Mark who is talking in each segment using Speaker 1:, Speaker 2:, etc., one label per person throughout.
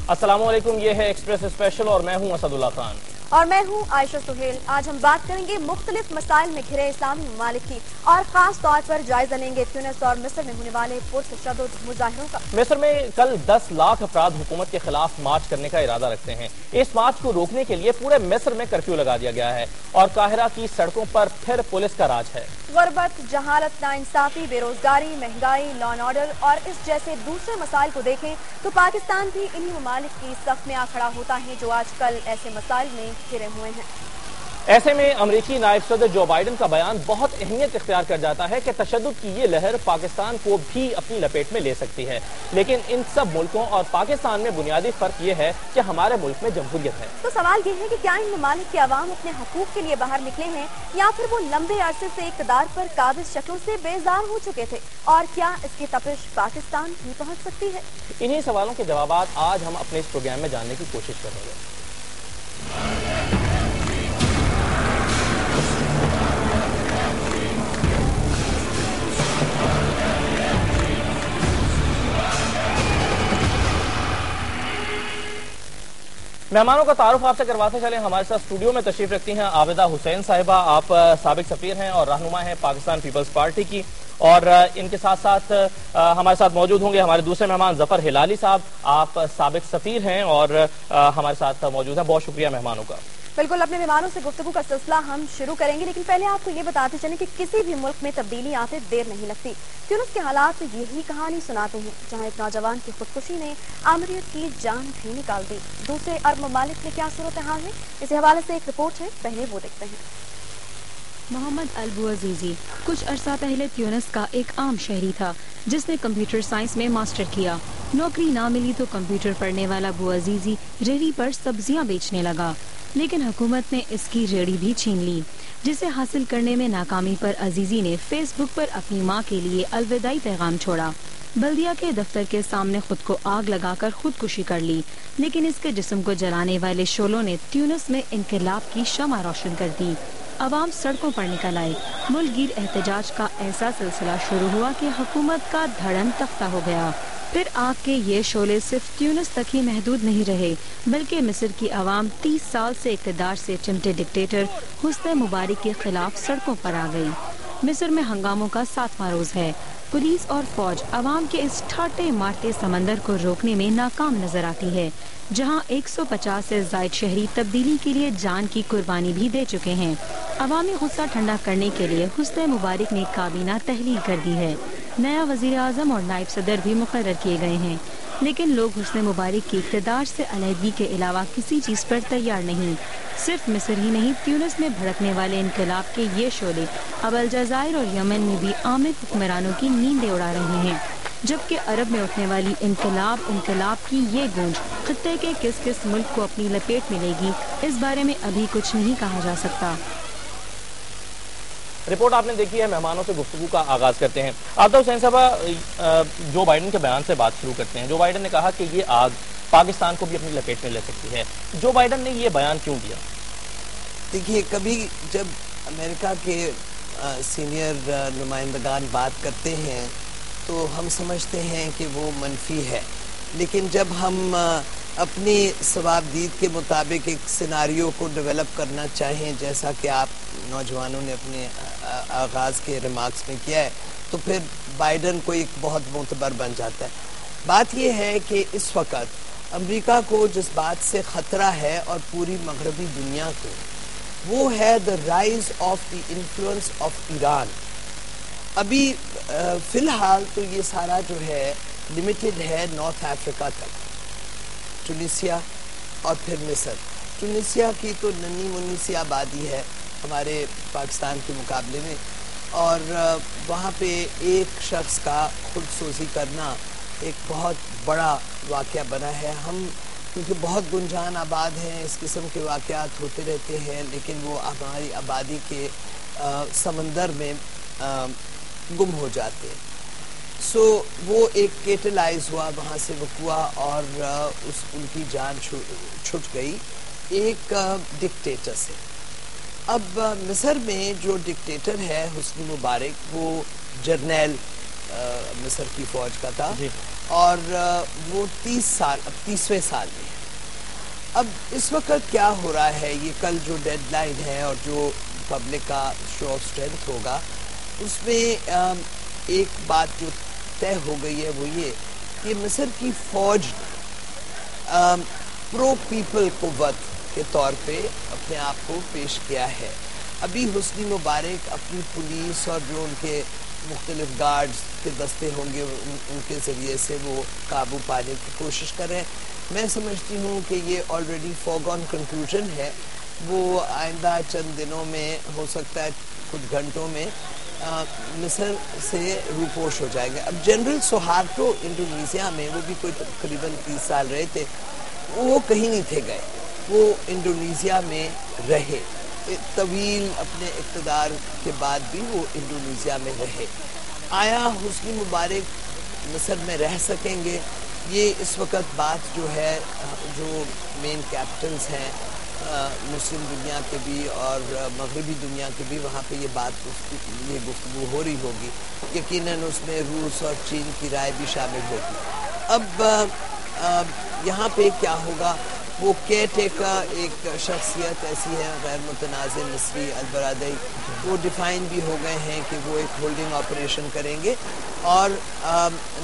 Speaker 1: अस्सलाम वालेकुम, ये है एक्सप्रेस स्पेशल और मैं हूं असदुल्ला खान
Speaker 2: और मैं हूं आयशा सुहेल। आज हम बात करेंगे मुख्तलिफ मसाइल में घिरे इस्लामी ममालिक की और खास तौर पर जायजा लेंगे ट्यूनिस और मिस्र में होने वाले पुरतशद्दुद मुजाहिरों का।
Speaker 1: मिस्र में कल 10 लाख अफराद हुकूमत के खिलाफ मार्च करने का इरादा रखते हैं। इस मार्च को रोकने के लिए पूरे मिस्र में कर्फ्यू लगा दिया गया है और काहिरा की सड़कों पर फिर पुलिस का राज है।
Speaker 2: गुर्बत, जहालत, नाइंसाफी, बेरोजगारी, महंगाई, लॉ एंड ऑर्डर और इस जैसे दूसरे मसाइल को देखें तो पाकिस्तान भी इन्हीं ममालिक की सफ में आ खड़ा होता है जो आजकल ऐसे मसाइल में घिरे हुए हैं।
Speaker 1: ऐसे में अमरीकी नायब सदर जो बाइडन का बयान बहुत अहमियत इख्तियार कर जाता है कि तशद्दुद की ये लहर पाकिस्तान को भी अपनी लपेट में ले सकती है। लेकिन इन सब मुल्कों और पाकिस्तान में बुनियादी फर्क ये है कि हमारे मुल्क में जमहूरियत है।
Speaker 2: तो सवाल ये है कि क्या इन ममालिक के अवाम अपने हकूक के लिए बाहर निकले हैं या फिर वो लंबे अरसे से इक़्तिदार पर काबिज शक्लों से बेजार हो चुके थे, और क्या इसकी तपिश पाकिस्तान भी पहुँच सकती है?
Speaker 1: इन्हीं सवालों के जवाब आज हम अपने इस प्रोग्राम में जानने की कोशिश करेंगे। मेहमानों का तारुफ आपसे करवाते चले। हमारे साथ स्टूडियो में तशरीफ रखती हैं आबिदा हुसैन साहिबा। आप साबिक सफीर हैं और रहनुमा हैं पाकिस्तान पीपल्स पार्टी की, और इनके साथ साथ हमारे साथ मौजूद होंगे हमारे दूसरे मेहमान जफर हिलाली साहब। आप साबिक सफीर हैं और हमारे साथ मौजूद हैं। बहुत शुक्रिया मेहमानों का।
Speaker 2: बिल्कुल, अपने मेहमानों से गुफ्तगू का सिलसिला हम शुरू करेंगे, लेकिन पहले आपको ये बताते चलें कि किसी भी मुल्क में तब्दीली आते देर नहीं लगती। ट्यूनिस के हालात यही कहानी सुनाते हैं, जहां एक नौजवान की खुदकुशी ने आमरीत की जान भी निकाल दी। दूसरे अरब ममालिक में क्या सूरत हाल है, इसी हवाले से एक रिपोर्ट है, पहले वो देखते हैं।
Speaker 3: मोहम्मद अल बुअज़ीज़ी कुछ अरसा पहले ट्यूनिस का एक आम शहरी था जिसने कंप्यूटर साइंस में मास्टर किया। नौकरी ना मिली तो कंप्यूटर पढ़ने वाला बुअज़ीज़ी रेहड़ी पर सब्जियां बेचने लगा, लेकिन हुकूमत ने इसकी रेहड़ी भी छीन ली। जिसे हासिल करने में नाकामी पर अजीजी ने फेसबुक पर अपनी मां के लिए अलविदाई पैगाम छोड़ा। बल्दिया के दफ्तर के सामने खुद को आग लगाकर खुदकुशी कर ली, लेकिन इसके जिस्म को जलाने वाले शोलों ने ट्यूनिस में इनकलाब की शमा रोशन कर दी। अवाम सड़कों पर निकल आए। मुल्क गिर एहतजाज का ऐसा सिलसिला शुरू हुआ कि हुकूमत का धड़न तख्ता हो गया। फिर आग के ये शोले सिर्फ ट्यूनिस तक ही महदूद नहीं रहे, बल्कि मिस्र की आवाम 30 साल से इक़्तिदार से चिमटे डिक्टेटर हुस्ने मुबारक के खिलाफ सड़कों पर आ गई। मिस्र में हंगामों का 7वां रोज है। पुलिस और फौज अवाम के इस ठाटे मारते समंदर को रोकने में नाकाम नजर आती है, जहां 150 से ज़ायद शहरी तब्दीली के लिए जान की कुर्बानी भी दे चुके हैं। अवामी गुस्सा ठंडा करने के लिए हुस्ने मुबारक ने काबीना तहलील कर दी है। नया वजीर आजम और नायब सदर भी मुकर्रर किए गए हैं, लेकिन लोग हुस्ने मुबारक की इक़्तिदार से अलहदगी के अलावा किसी चीज पर तैयार नहीं। सिर्फ मिस्र ही नहीं, ट्यूनिस में भड़कने वाले इनकलाब के ये शोले अब अलजायर और यमन में भी आमिर हुक्मरानों की नींदें उड़ा रहे हैं। जबकि अरब में उठने वाली इनकलाब की ये गूंज खित्ते के किस किस मुल्क को अपनी लपेट में लेगी, इस बारे में अभी कुछ नहीं कहा जा सकता।
Speaker 1: रिपोर्ट आपने देखी है, मेहमानों से गुफ्तगू का आगाज करते हैं। आबिदा हुसैन साहबा, जो बाइडन के बयान से बात शुरू करते हैं। जो बाइडन ने कहा कि ये आग पाकिस्तान को भी अपनी लपेट में ले सकती है। जो बाइडन ने ये बयान क्यों दिया?
Speaker 4: देखिए, कभी जब अमेरिका के सीनियर नुमाइंदगान बात करते हैं तो हम समझते हैं कि वो मनफी है, लेकिन जब हम अपनी सवाबदीद के मुताबिक एक सिनारियो को डेवलप करना चाहें, जैसा कि आप नौजवानों ने अपने आगाज़ के रिमार्क्स में किया है, तो फिर बाइडन को एक बहुत मोतबर बन जाता है। बात यह है कि इस वक्त अमेरिका को जिस बात से ख़तरा है और पूरी मगरबी दुनिया को, वो है the rise of the influence of Iran. अभी फ़िलहाल तो ये सारा जो है लिमिटेड है नॉर्थ अफ्रीका तक, ट्यूनिसिया और फिर मिस्र। ट्यूनिसिया की तो नन्ही मुन्नी सी आबादी है हमारे पाकिस्तान के मुकाबले में, और वहाँ पे एक शख्स का खुदसोजी करना एक बहुत बड़ा वाक़या बना है। हम क्योंकि बहुत गुंजान आबाद हैं, इस किस्म के वाक़यात होते रहते हैं, लेकिन वो हमारी आबादी के समंदर में गुम हो जाते हैं। सो वो एक केटलाइज हुआ, वहाँ से वकुआ, और उनकी जान छूट गई एक डिक्टेटर से। अब मिस्र में जो डिक्टेटर है हुस्नी मुबारक, वो जर्नैल मिस्र की फौज का था, اور وہ 30ویں سال میں ہے. اب اس وقت کیا ہو رہا ہے، یہ کل جو ڈیڈ لائن ہے اور جو پبلک کا شو آف اسٹرینتھ ہوگا، اس میں ایک بات جو طے ہو گئی ہے وہ یہ کہ مصر کی فوج پرو پیپل قوت کے طور پہ اپنے آپ کو پیش کیا ہے. ابھی حسنی مبارک اپنی پولیس اور جو ان کے مختلف گارڈز کے دستے ہوں گے ان کے ذریعے سے وہ قابو پانے کی کوشش کر رہے ہیں. میں سمجھتی ہوں کہ یہ آلریڈی فورگون کنکلوژن ہے، وہ آئندہ چند دنوں میں ہو سکتا ہے کچھ گھنٹوں میں مصر سے روپوش ہو جائے گا. اب جنرل سوہارٹو انڈونیزیا میں، وہ بھی کوئی تقریباً 30 سال رہے تھے، وہ کہیں نہیں تھے گئے، وہ انڈونیزیا میں رہے طویل اپنے اقتدار کے بعد بھی وہ انڈونیزیا میں رہے. آیا حسنی مبارک مصر میں رہ سکیں گے؟ یہ اس وقت بات جو ہے، جو مین کیپٹلز ہیں مسلم دنیا کے بھی اور مغربی دنیا کے بھی، وہاں پہ یہ گفتگو ہو رہی ہوگی. یقیناً اس میں روس اور چین کی رائے بھی شامل ہوگی. اب یہاں پہ کیا ہوگا، وہ کیئر ٹیکر ایک شخصیت ایسی ہے غیر متنازع مصری البرادعی، وہ ڈیفائن بھی ہو گئے ہیں کہ وہ ایک ہولڈنگ آپریشن کریں گے اور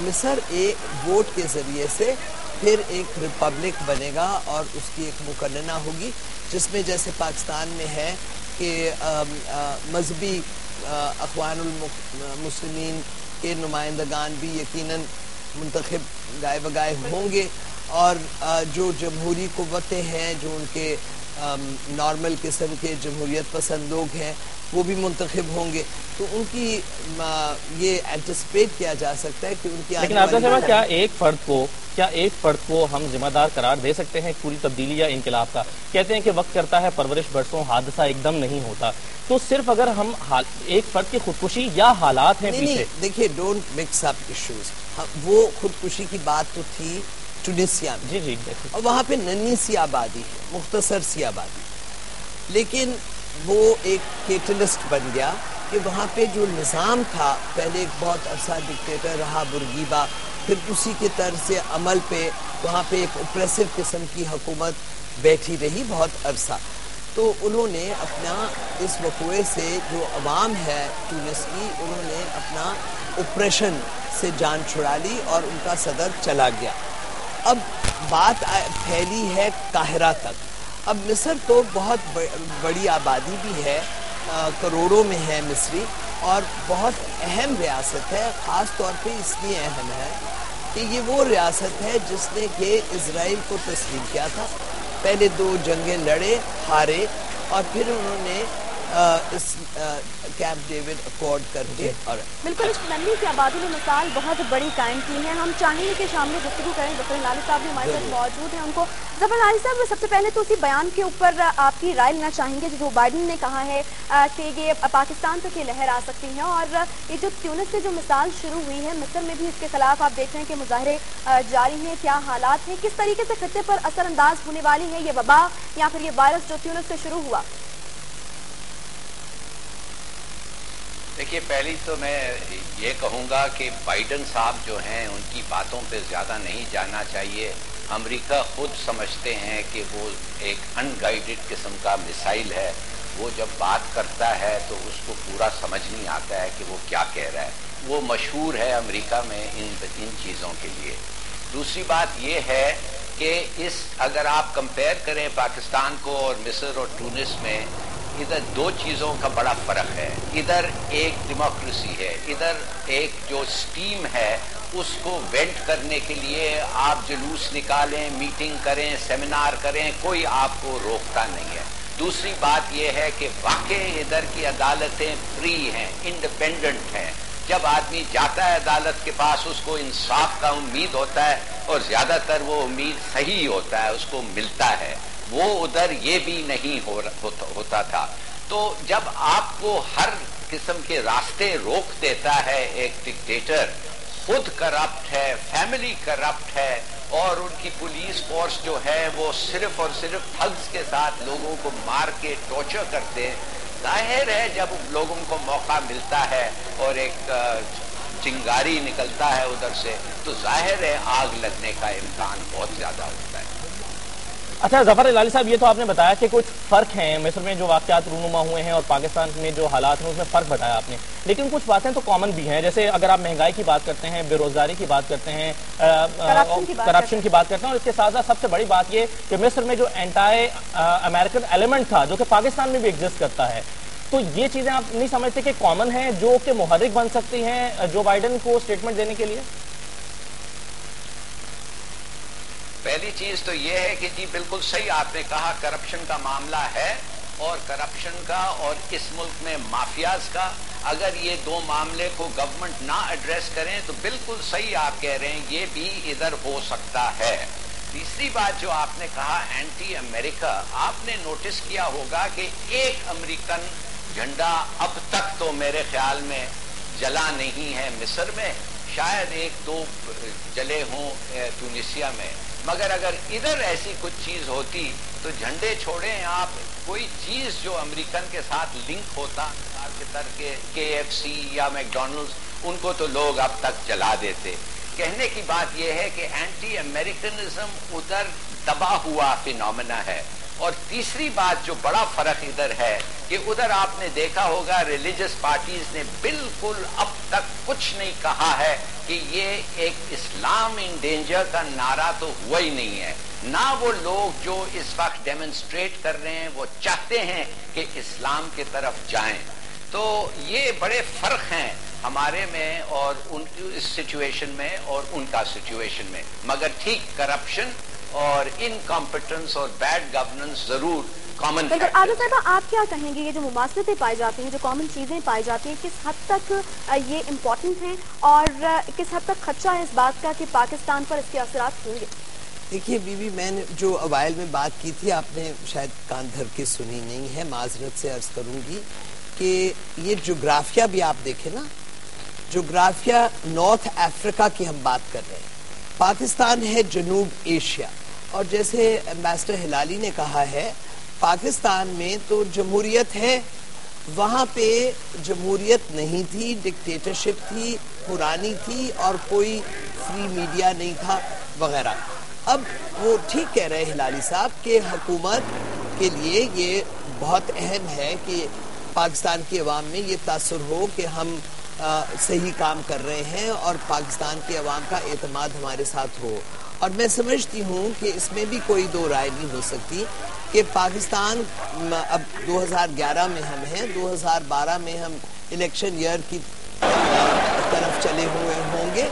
Speaker 4: مصر ایک ووٹ کے ذریعے سے پھر ایک ریپبلک بنے گا اور اس کی ایک مقننہ ہوگی، جس میں جیسے پاکستان میں ہے کہ مذہبی اخوان المسلمین کے نمائندگان بھی یقیناً منتخب گائے بگائے ہوں گے، اور جو جمہوری قوتیں ہیں، جو ان کے نارمل قسم کے جمہوریت پسند لوگ ہیں، وہ بھی منتخب ہوں گے. تو ان کی یہ اینٹیسپیٹ کیا جا سکتا ہے کہ ان کی
Speaker 1: لیکن عابدہ صاحبہ کیا ایک فرد کو ہم ذمہ دار قرار دے سکتے ہیں پوری تبدیلی یا انقلاب کا؟ کہتے ہیں کہ وقت کرتا ہے پرورش برسوں، حادثہ ایک دم نہیں ہوتا. تو صرف اگر ہم ایک فرد کی خودکشی یا حالات ہیں پیچھے،
Speaker 4: دیکھیے ڈونٹ مکس اپ ایشوز. وہ خودکشی کی بات تو تھی ٹونسیا میں،
Speaker 1: جی
Speaker 4: اور وہاں پہ ننھی سی آبادی ہے، مختصر سی آبادی، لیکن وہ ایک کیٹلسٹ بن گیا کہ وہاں پہ جو نظام تھا، پہلے ایک بہت عرصہ ڈکٹیٹر رہا بورگیبا، پھر اسی کے طرز عمل پہ وہاں پہ ایک اوپریسو قسم کی حکومت بیٹھی رہی بہت عرصہ. تو انہوں نے اپنا اس وقوعے سے جو عوام ہے ٹونس کی، انہوں نے اپنا اوپریشن سے جان چھڑا لی اور ان کا صدر چلا گیا. اب بات پھیلی ہے قاہرہ تک. اب مصر تو بہت بڑی آبادی بھی ہے، کروڑوں میں ہے مصری، اور بہت اہم ریاست ہے. خاص طور پہ اس لیے اہم ہے کہ یہ وہ ریاست ہے جس نے کہ اسرائیل کو تسلیم کیا تھا. پہلے 2 جنگیں لڑے، ہارے، اور پھر انہوں نے اس کیمپ ڈیوڈ اکارڈ کر کے. اور
Speaker 2: بالکل اس ننھی سی آبادی میں مثال بہت بڑی قائم کی ہے. ہم چاہیں گے کہ شامل گفتگو کریں. ظفر ہلالی صاحب بھی ہمارے ساتھ موجود ہیں. ان کو ظفر ہلالی صاحب سب سے پہلے تو اسی بیان کے اوپر آپ کی رائے لینا چاہیں گے جو بائیڈن نے کہا ہے کہ یہ پاکستان تک یہ لہر آ سکتی ہے، اور یہ جو تیونس سے جو مثال شروع ہوئی ہے، مصر میں بھی اس کے خلاف آپ دیکھ رہے ہیں کہ مظاہرے جاری ہیں. کیا حالات ہیں، کس طریقے سے خطے پر اثر انداز ہونے والی ہے یہ وبا یا پھر یہ وائرس جو تیونس سے شروع ہوا؟
Speaker 5: دیکھیے، پہلی تو میں یہ کہوں گا کہ بائیڈن صاحب جو ہیں ان کی باتوں پہ زیادہ نہیں جانا چاہیے. امریکہ خود سمجھتے ہیں کہ وہ ایک ان گائیڈڈ قسم کا میسائل ہے. وہ جب بات کرتا ہے تو اس کو پورا سمجھ نہیں آتا ہے کہ وہ کیا کہہ رہا ہے. وہ مشہور ہے امریکہ میں ان چیزوں کے لیے. دوسری بات یہ ہے کہ اگر آپ کمپیئر کریں پاکستان کو اور مصر اور ٹونس میں، ادھر 2 چیزوں کا بڑا فرق ہے. ادھر ایک ڈیموکریسی ہے، ادھر ایک جو سٹیم ہے اس کو وینٹ کرنے کے لیے آپ جلوس نکالیں، میٹنگ کریں، سیمینار کریں، کوئی آپ کو روکتا نہیں ہے. دوسری بات یہ ہے کہ واقعی ادھر کی عدالتیں فری ہیں، انڈیپینڈنٹ ہیں. جب آدمی جاتا ہے عدالت کے پاس اس کو انصاف کا امید ہوتا ہے، اور زیادہ تر وہ امید صحیح ہوتا ہے، اس کو ملتا ہے. وہ ادھر یہ بھی نہیں ہوتا تھا. تو جب آپ کو ہر قسم کے راستے روک دیتا ہے ایک ڈکٹیٹر، خود کرپٹ ہے، فیملی کرپٹ ہے، اور ان کی پولیس فورس جو ہے وہ صرف اور صرف تھگز کے ساتھ لوگوں کو مار کے ٹارچر کرتے ہیں، ظاہر ہے جب لوگوں کو موقع ملتا ہے اور ایک चिंगारी निकलता है उधर से, तो जाहिर है आग लगने का इम्कान बहुत ज्यादा होता है।
Speaker 1: अच्छा जफर हिलाली साहब, ये तो आपने बताया कि कुछ फर्क हैं मिस्र में जो वाकयात रूनुमा हुए हैं और पाकिस्तान में जो हालात हैं उसमें फर्क बताया आपने, लेकिन कुछ बातें तो कॉमन भी हैं। जैसे अगर आप महंगाई की बात करते हैं, बेरोजगारी की बात करते हैं, करप्शन की बात करते हैं, और इसके साथ साथ सबसे बड़ी बात ये कि मिस्र में जो एंटी अमेरिकन एलिमेंट था जो कि पाकिस्तान में भी एग्जिस्ट करता है, तो ये चीजें आप नहीं समझते कि कॉमन हैं जो कि मुहर्रिक बन सकती हैं जो बाइडन को स्टेटमेंट देने के लिए?
Speaker 5: पहली चीज तो यह है कि जी बिल्कुल सही आपने कहा, करप्शन का मामला है, और करप्शन का और इस मुल्क में माफियाज का, अगर ये दो मामले को गवर्नमेंट ना एड्रेस करें तो बिल्कुल सही आप कह रहे हैं, ये भी इधर हो सकता है। तीसरी बात जो आपने कहा एंटी अमेरिका, आपने नोटिस किया होगा कि एक अमेरिकन झंडा अब तक तो मेरे ख्याल में जला नहीं है मिस्र में, शायद एक दो जले हों ट्यूनिसिया में, मगर अगर इधर ऐसी कुछ चीज होती तो झंडे छोड़ें आप, कोई चीज जो अमेरिकन के साथ लिंक होता के KFC या मैकडॉनल्ड्स, उनको तो लोग अब तक जला देते। कहने की बात यह है कि एंटी अमेरिकनिज्म उधर दबा हुआ फिनोमेना है। और तीसरी बात जो बड़ा फर्क इधर है कि उधर आपने देखा होगा रिलीजियस पार्टीज ने बिल्कुल अब तक कुछ नहीं कहा है कि ये एक इस्लाम इन डेंजर का नारा तो हुआ ही नहीं है, ना वो लोग जो इस वक्त डेमोन्स्ट्रेट कर रहे हैं वो चाहते हैं कि इस्लाम की तरफ जाएं। तो ये बड़े फर्क हैं हमारे में और इस सिचुएशन में और उनका सिचुएशन में, मगर ठीक करप्शन और इनकॉम्पिटेंस और बैड गवर्नेंस जरूर कॉमन है।
Speaker 2: आबिद साहब, आप क्या कहेंगे, ये जो मुमासलतें पाई जाती हैं, जो कॉमन चीजें पाई जाती हैं, किस हद तक ये इम्पोर्टेंट हैं और किस हद तक खदशा है इस बात का कि पाकिस्तान पर इसके असरात होंगे?
Speaker 4: देखिए बीबी, मैंने जो अवाइल में बात की थी आपने शायद कान धर के सुनी नहीं है, माजरत से अर्ज करूंगी कि ये जोग्राफिया भी आप देखें ना, जोग्राफिया नॉर्थ अफ्रीका की हम बात कर रहे हैं, पाकिस्तान है जनूब एशिया, और जैसे एम्बेसडर हिलाली ने कहा है पाकिस्तान में तो जमहूरियत है, वहाँ पे जमहूरियत नहीं थी, डिक्टेटरशिप थी, पुरानी थी और कोई फ्री मीडिया नहीं था वगैरह। अब वो ठीक कह रहे हिलाली साहब कि हुकूमत के लिए ये बहुत अहम है कि पाकिस्तान की अवाम में ये तासुर हो कि हम सही काम कर रहे हैं और पाकिस्तान की अवाम का एतमाद हमारे साथ हो। और मैं समझती हूँ कि इसमें भी कोई दो राय नहीं हो सकती कि पाकिस्तान अब 2011 में हम हैं, 2012 में हम इलेक्शन ईयर की तरफ चले हुए होंगे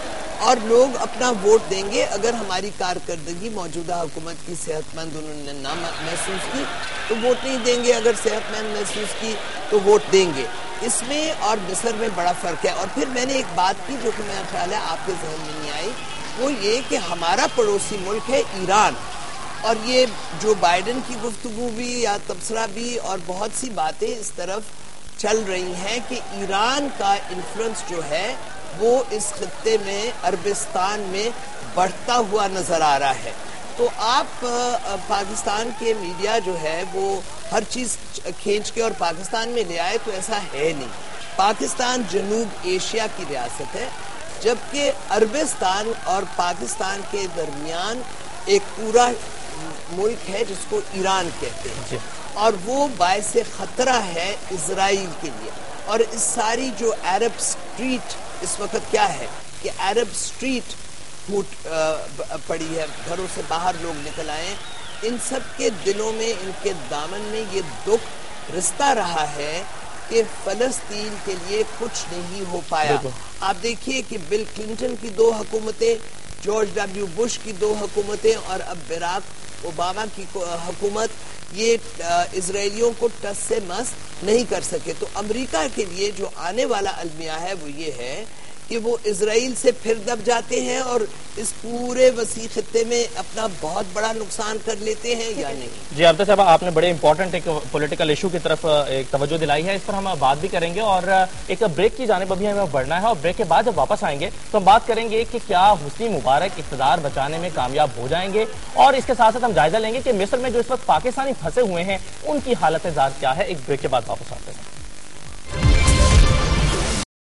Speaker 4: और लोग अपना वोट देंगे। अगर हमारी कारकर्दगी मौजूदा हुकूमत की सेहतमंद उन्होंने ना महसूस की तो वोट नहीं देंगे, अगर सेहतमंद महसूस की तो वोट देंगे। इसमें और मिस्र में बड़ा फर्क है। और फिर मैंने एक बात की जो कि मेरा ख्याल है आपके जहन में नहीं आई, वो ये कि हमारा पड़ोसी मुल्क है ईरान, और ये जो बाइडन की गुफ्तगू भी या तबसरा भी और बहुत सी बातें इस तरफ चल रही हैं कि ईरान का इन्फ्लुएंस जो है वो इस खित्ते में अरबिस्तान में बढ़ता हुआ नजर आ रहा है। तो आप पाकिस्तान के मीडिया जो है वो हर चीज खींच के और पाकिस्तान में ले आए, तो ऐसा है नहीं। पाकिस्तान जनूब एशिया की रियासत है, जबकि अरबिस्तान और पाकिस्तान के दरमियान एक पूरा मुल्क है जिसको ईरान कहते हैं, और वो बायस खतरा है इजराइल के लिए। और इस सारी जो अरब स्ट्रीट इस वक्त क्या है कि अरब स्ट्रीट फूट पड़ी है, घरों से बाहर लोग निकल आए, इन सब के दिलों में इनके दामन में ये दुख रिश्ता रहा है कि फलस्तीन के लिए कुछ नहीं हो पाया। आप देखिए कि बिल क्लिंटन की 2 हुकूमतें, जॉर्ज डब्ल्यू बुश की 2 हुकूमतें और अब बराक ओबामा की हुकूमत, ये इजराइलियों को टस से मस नहीं कर सके। तो अमेरिका के लिए जो आने वाला अलमिया है वो ये है कि वो इजराइल से फिर दब जाते हैं और इस पूरे वसी खित्ते में अपना बहुत बड़ा नुकसान कर लेते हैं या नहीं। जी
Speaker 1: आबिद साहब, आपने बड़े इंपॉर्टेंट एक पॉलिटिकल इशू की तरफ एक तवज्जो दिलाई है, इस पर हम बात भी करेंगे और एक ब्रेक की जानिब अभी हमें बढ़ना है। और ब्रेक के बाद जब वापस आएंगे तो हम बात करेंगे कि क्या हुस्नी मुबारक इक़्तिदार बचाने में कामयाब हो जाएंगे, और इसके साथ साथ हम जायजा लेंगे कि मिस्र में जो इस वक्त पाकिस्तानी फंसे हुए हैं उनकी हालत ज़ात क्या है। एक ब्रेक के बाद वापस आते हैं।